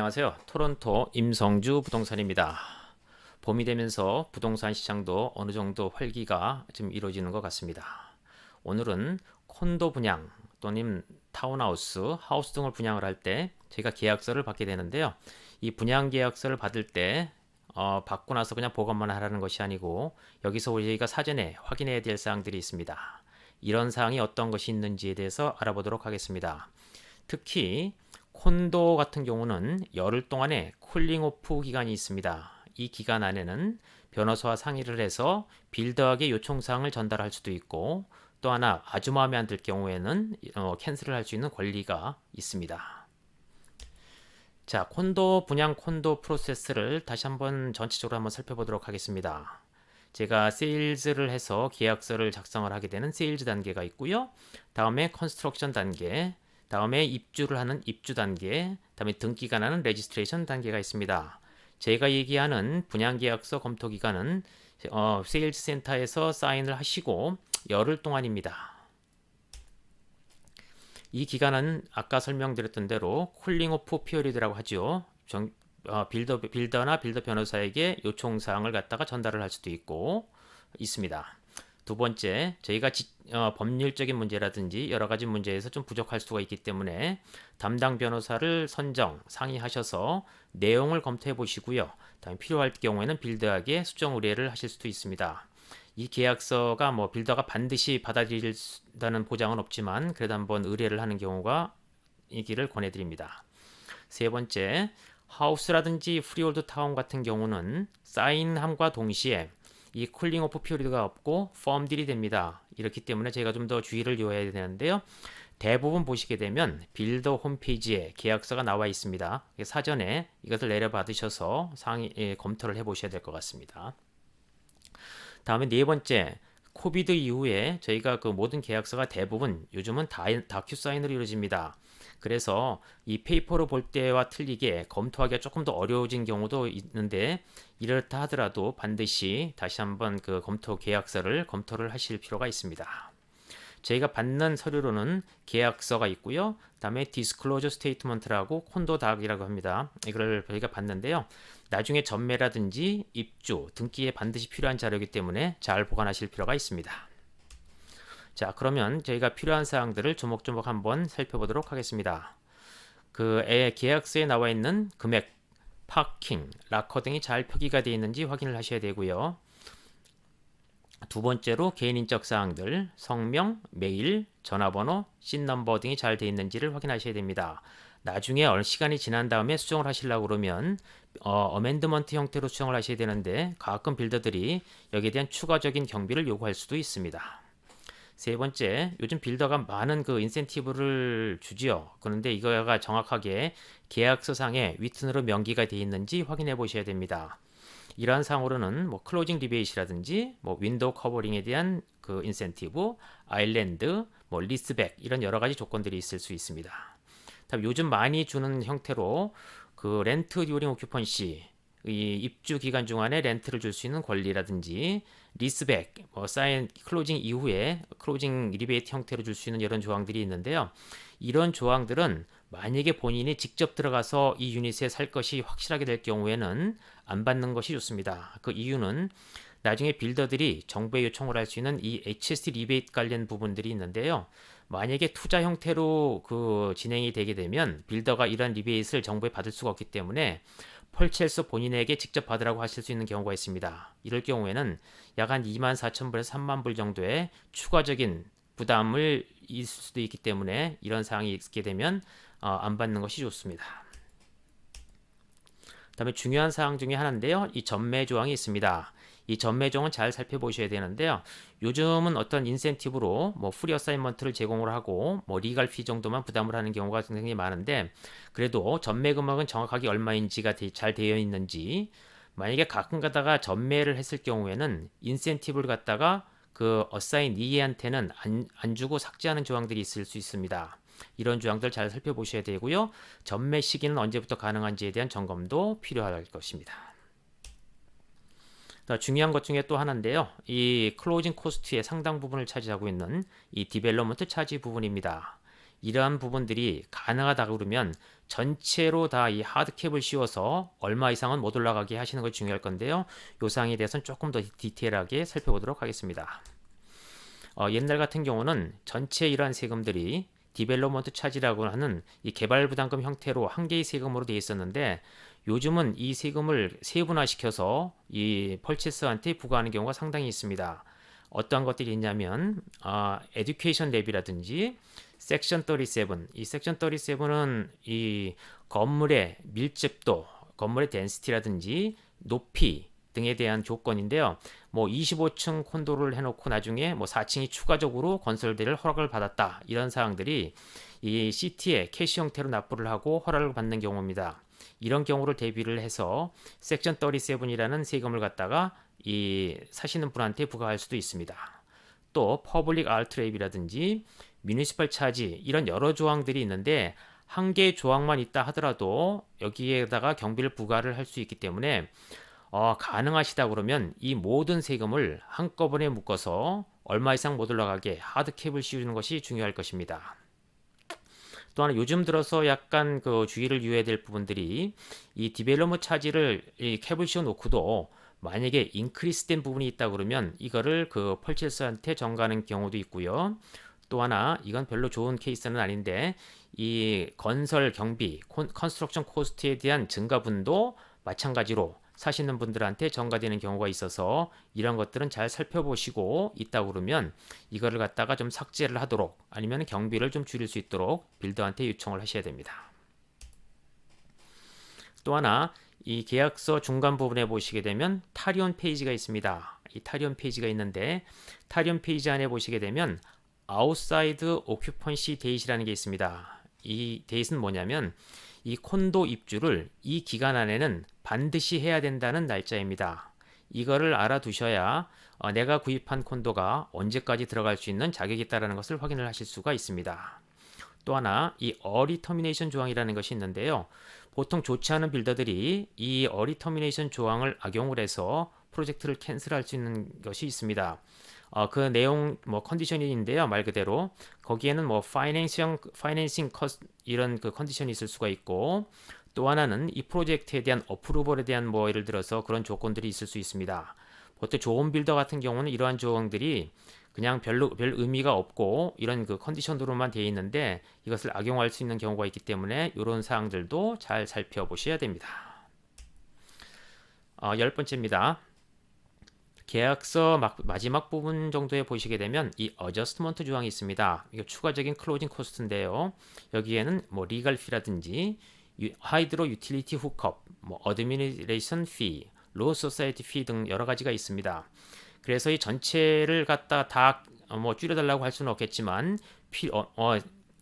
안녕하세요. 토론토 임성주 부동산입니다. 봄이 되면서 부동산 시장도 어느 정도 활기가 좀 이루어지는 것 같습니다. 오늘은 콘도 분양 또는 타운하우스, 하우스 등을 분양을 할 때 저희가 계약서를 받게 되는데요. 이 분양 계약서를 받을 때 받고 나서 그냥 보관만 하라는 것이 아니고 여기서 우리가 사전에 확인해야 될 사항들이 있습니다. 이런 사항이 어떤 것이 있는지에 대해서 알아보도록 하겠습니다. 특히 콘도 같은 경우는 열흘 동안의 쿨링오프 기간이 있습니다. 이 기간 안에는 변호사와 상의를 해서 빌더에게 요청사항을 전달할 수도 있고 또 하나 아주 마음에 안 들 경우에는 캔슬을 할 수 있는 권리가 있습니다. 자, 콘도 분양 콘도 프로세스를 다시 한번 전체적으로 한번 살펴보도록 하겠습니다. 제가 세일즈를 해서 계약서를 작성을 하게 되는 세일즈 단계가 있고요. 다음에 컨스트럭션 단계, 다음에 입주를 하는 입주 단계, 다음에 등기가 나는 레지스트레이션 단계가 있습니다. 제가 얘기하는 분양계약서 검토 기간은 세일즈 센터에서 사인을 하시고 열흘 동안입니다. 이 기간은 아까 설명드렸던 대로 쿨링오프 피어리드라고 하죠. 빌더나 빌더 변호사에게 요청사항을 갖다가 전달을 할 수도 있고 있습니다. 두 번째, 저희가 법률적인 문제라든지 여러 가지 문제에서 좀 부족할 수가 있기 때문에 담당 변호사를 선정, 상의하셔서 내용을 검토해 보시고요. 다음에 필요할 경우에는 빌더에게 수정 의뢰를 하실 수도 있습니다. 이 계약서가 빌더가 반드시 받아들인다는 보장은 없지만 그래도 한번 의뢰를 하는 경우가 이기를 권해드립니다. 세 번째, 하우스라든지 프리홀드 타운 같은 경우는 사인함과 동시에 이 쿨링 오프 피리드가 없고 펌딜이 됩니다. 이렇기 때문에 제가 좀 더 주의를 요해야 되는데요. 대부분 보시게 되면 빌더 홈페이지에 계약서가 나와 있습니다. 사전에 이것을 내려받으셔서 검토를 해보셔야 될 것 같습니다. 다음에 네 번째, 코비드 이후에 저희가 그 모든 계약서가 대부분 요즘은 다큐사인으로 이루어집니다. 그래서 이 페이퍼로 볼 때와 틀리게 검토하기가 조금 더 어려워진 경우도 있는데 이렇다 하더라도 반드시 다시 한번 그 계약서를 검토를 하실 필요가 있습니다. 저희가 받는 서류로는 계약서가 있고요. 다음에 디스클로저 스테이트먼트라고 콘도닥이라고 합니다. 이걸 저희가 받는데요. 나중에 전매라든지 입주, 등기에 반드시 필요한 자료이기 때문에 잘 보관하실 필요가 있습니다. 자, 그러면 저희가 필요한 사항들을 조목조목 한번 살펴보도록 하겠습니다. 계약서에 나와 있는 금액, 파킹, 락커 등이 잘 표기가 되어 있는지 확인을 하셔야 되고요. 두 번째로 개인인적 사항들, 성명, 메일, 전화번호, 씬넘버 등이 잘 되어 있는지를 확인하셔야 됩니다. 나중에 시간이 지난 다음에 수정을 하시려고 그러면 어멘드먼트 형태로 수정을 하셔야 되는데 가끔 빌더들이 여기에 대한 추가적인 경비를 요구할 수도 있습니다. 세 번째, 요즘 빌더가 많은 그 인센티브를 주지요. 그런데 이거가 정확하게 계약서상에 위튼으로 명기가 되어 있는지 확인해 보셔야 됩니다. 이러한 상으로는 클로징 리베이시라든지 윈도우 커버링에 대한 그 인센티브, 아일랜드, 리스백 이런 여러 가지 조건들이 있을 수 있습니다. 다음 요즘 많이 주는 형태로 그 렌트 듀링 오큐펀시 이 입주 기간 중간에 렌트를 줄 수 있는 권리라든지 리스백, 클로징 이후에 클로징 리베이트 형태로 줄 수 있는 이런 조항들이 있는데요. 이런 조항들은 만약에 본인이 직접 들어가서 이 유닛에 살 것이 확실하게 될 경우에는 안 받는 것이 좋습니다. 그 이유는 나중에 빌더들이 정부에 요청을 할 수 있는 이 HST 리베이트 관련 부분들이 있는데요. 만약에 투자 형태로 진행이 되게 되면 빌더가 이런 리베이트를 정부에 받을 수가 없기 때문에 펄첼서 본인에게 직접 받으라고 하실 수 있는 경우가 있습니다. 이럴 경우에는 약 한 24,000불에서 30,000불 정도의 추가적인 부담을 있을 수도 있기 때문에 이런 사항이 있게 되면 안 받는 것이 좋습니다. 다음에 중요한 사항 중에 하나인데요. 이 전매 조항이 있습니다. 이 전매 조항은 잘 살펴보셔야 되는데요. 요즘은 어떤 인센티브로 프리 어사인먼트를 제공을 하고 리갈 피 정도만 부담을 하는 경우가 굉장히 많은데 그래도 전매 금액은 정확하게 얼마인지가 잘 되어 있는지 만약에 가끔 가다가 전매를 했을 경우에는 인센티브를 갖다가 그 어사인이한테는 안 주고 삭제하는 조항들이 있을 수 있습니다. 이런 조항들 잘 살펴보셔야 되고요. 전매 시기는 언제부터 가능한지에 대한 점검도 필요할 것입니다. 중요한 것 중에 또 하나인데요. 이 클로징 코스트의 상당 부분을 차지하고 있는 이 디벨롭먼트 차지 부분입니다. 이러한 부분들이 가능하다 그러면 전체로 다 이 하드캡을 씌워서 얼마 이상은 못 올라가게 하시는 것이 중요할 건데요. 이 사항에 대해서는 조금 더 디테일하게 살펴보도록 하겠습니다. 옛날 같은 경우는 전체 이러한 세금들이 디벨롭먼트 차지라고 하는 이 개발 부담금 형태로 한 개의 세금으로 되어 있었는데, 요즘은 이 세금을 세분화시켜서 이 펄체스한테 부과하는 경우가 상당히 있습니다. 어떠한 것들이 있냐면 에듀케이션 랩이라든지 섹션 37, 이 섹션 37은 이 건물의 밀집도, 건물의 덴시티라든지 높이 등에 대한 조건인데요. 뭐 25층 콘도를 해놓고 나중에 뭐 4층이 추가적으로 건설될 허락을 받았다, 이런 사항들이 이 시티에 캐시 형태로 납부를 하고 허락을 받는 경우입니다. 이런 경우를 대비를 해서 섹션 37이라는 세금을 갖다가 이 사시는 분한테 부과할 수도 있습니다. 또 퍼블릭 알트랩이라든지 뮤니시펄 차지, 이런 여러 조항들이 있는데 한 개의 조항만 있다 하더라도 여기에다가 경비를 부과를 할 수 있기 때문에 가능하시다 그러면 이 모든 세금을 한꺼번에 묶어서 얼마 이상 못 올라가게 하드캡을 씌우는 것이 중요할 것입니다. 또 하나 요즘 들어서 약간 그 주의를 유의해야 될 부분들이, 이 디벨로먼트 차지를 이 캡을 씌워 놓고도 만약에 인크리스된 부분이 있다 그러면 이거를 그 펄체스한테 전가하는 경우도 있고요. 또 하나, 이건 별로 좋은 케이스는 아닌데, 이 건설 경비, 컨스트럭션 코스트에 대한 증가분도 마찬가지로 사시는 분들한테 전가되는 경우가 있어서 이런 것들은 잘 살펴보시고 있다 그러면 이거를 갖다가 좀 삭제를 하도록, 아니면 경비를 좀 줄일 수 있도록 빌더한테 요청을 하셔야 됩니다. 또 하나, 이 계약서 중간 부분에 보시게 되면 타리온 페이지가 있습니다. 이 타리온 페이지가 있는데, 타리온 페이지 안에 보시게 되면 Outside Occupancy Date이라는 게 있습니다. 이 date는 뭐냐면 이 콘도 입주를 이 기간 안에는 반드시 해야 된다는 날짜입니다. 이거를 알아두셔야 내가 구입한 콘도가 언제까지 들어갈 수 있는 자격이 있다는 것을 확인을 하실 수가 있습니다. 또 하나, 이 어리 터미네이션 조항이라는 것이 있는데요. 보통 좋지 않은 빌더들이 이 어리 터미네이션 조항을 악용을 해서 프로젝트를 캔슬할 수 있는 것이 있습니다. 그 내용 뭐 컨디션인데요, 말 그대로 거기에는 뭐 파이낸싱 커스트 이런 그 컨디션이 있을 수가 있고, 또 하나는 이 프로젝트에 대한 어프루벌에 대한 뭐 예를 들어서 그런 조건들이 있을 수 있습니다. 보통 좋은 빌더 같은 경우는 이러한 조항들이 그냥 별 의미가 없고 이런 그 컨디션으로만 되어 있는데 이것을 악용할 수 있는 경우가 있기 때문에 이런 사항들도 잘 살펴보셔야 됩니다. 10번째입니다. 계약서 마지막 부분 정도에 보시게 되면 이 어저스트먼트 조항이 있습니다. 이거 추가적인 클로징 코스트인데요. 여기에는 뭐 리갈 피라든지 하이드로 유틸리티 훅업, 뭐 어드미니레이션 피, 로 소사이티 피 등 여러 가지가 있습니다. 그래서 이 전체를 갖다 다 뭐 줄여달라고 할 수는 없겠지만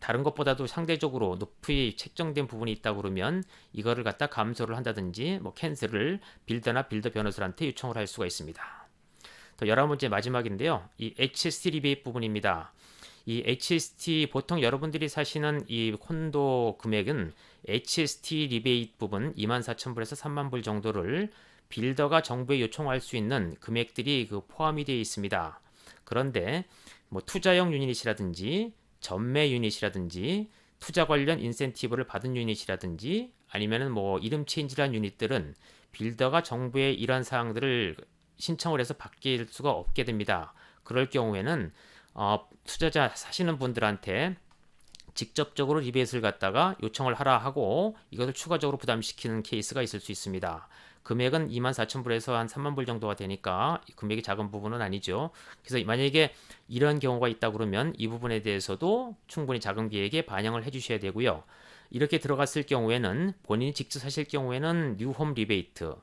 다른 것보다도 상대적으로 높이 책정된 부분이 있다 그러면 이거를 갖다 감소를 한다든지 뭐 캔슬을 빌더나 빌더 변호사한테 요청을 할 수가 있습니다. 또 11번째 마지막인데요. 이 HST 리베이트 부분입니다. 이 HST 보통 여러분들이 사시는 이 콘도 금액은 HST 리베이트 부분 24,000불에서 30,000불 정도를 빌더가 정부에 요청할 수 있는 금액들이 그 포함이 되어 있습니다. 그런데 뭐 투자형 유닛이라든지 전매 유닛이라든지 투자 관련 인센티브를 받은 유닛이라든지 아니면은 뭐 이름 체인지란 유닛들은 빌더가 정부에 이러한 사항들을 신청을 해서 받길 수가 없게 됩니다. 그럴 경우에는 투자자 사시는 분들한테 직접적으로 리베이트를 갖다가 요청을 하라 하고 이것을 추가적으로 부담시키는 케이스가 있을 수 있습니다. 금액은 24,000불에서 한 30,000불 정도가 되니까 금액이 작은 부분은 아니죠. 그래서 만약에 이런 경우가 있다 그러면 이 부분에 대해서도 충분히 자금 계획에 반영을 해주셔야 되고요. 이렇게 들어갔을 경우에는 본인이 직접 사실 경우에는 뉴홈 리베이트,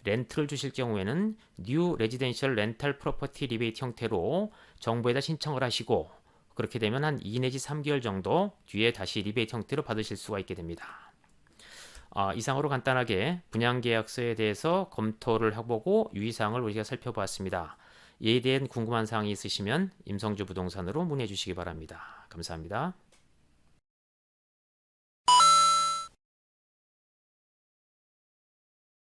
렌트를 주실 경우에는 뉴 레지덴셜 렌탈 프로퍼티 리베이트 형태로 정부에다 신청을 하시고, 그렇게 되면 한 2 내지 3개월 정도 뒤에 다시 리베이트 형태로 받으실 수가 있게 됩니다. 이상으로 간단하게 분양계약서에 대해서 검토를 해보고 유의사항을 우리가 살펴보았습니다. 이에 대한 궁금한 사항이 있으시면 임성주 부동산으로 문의해 주시기 바랍니다. 감사합니다.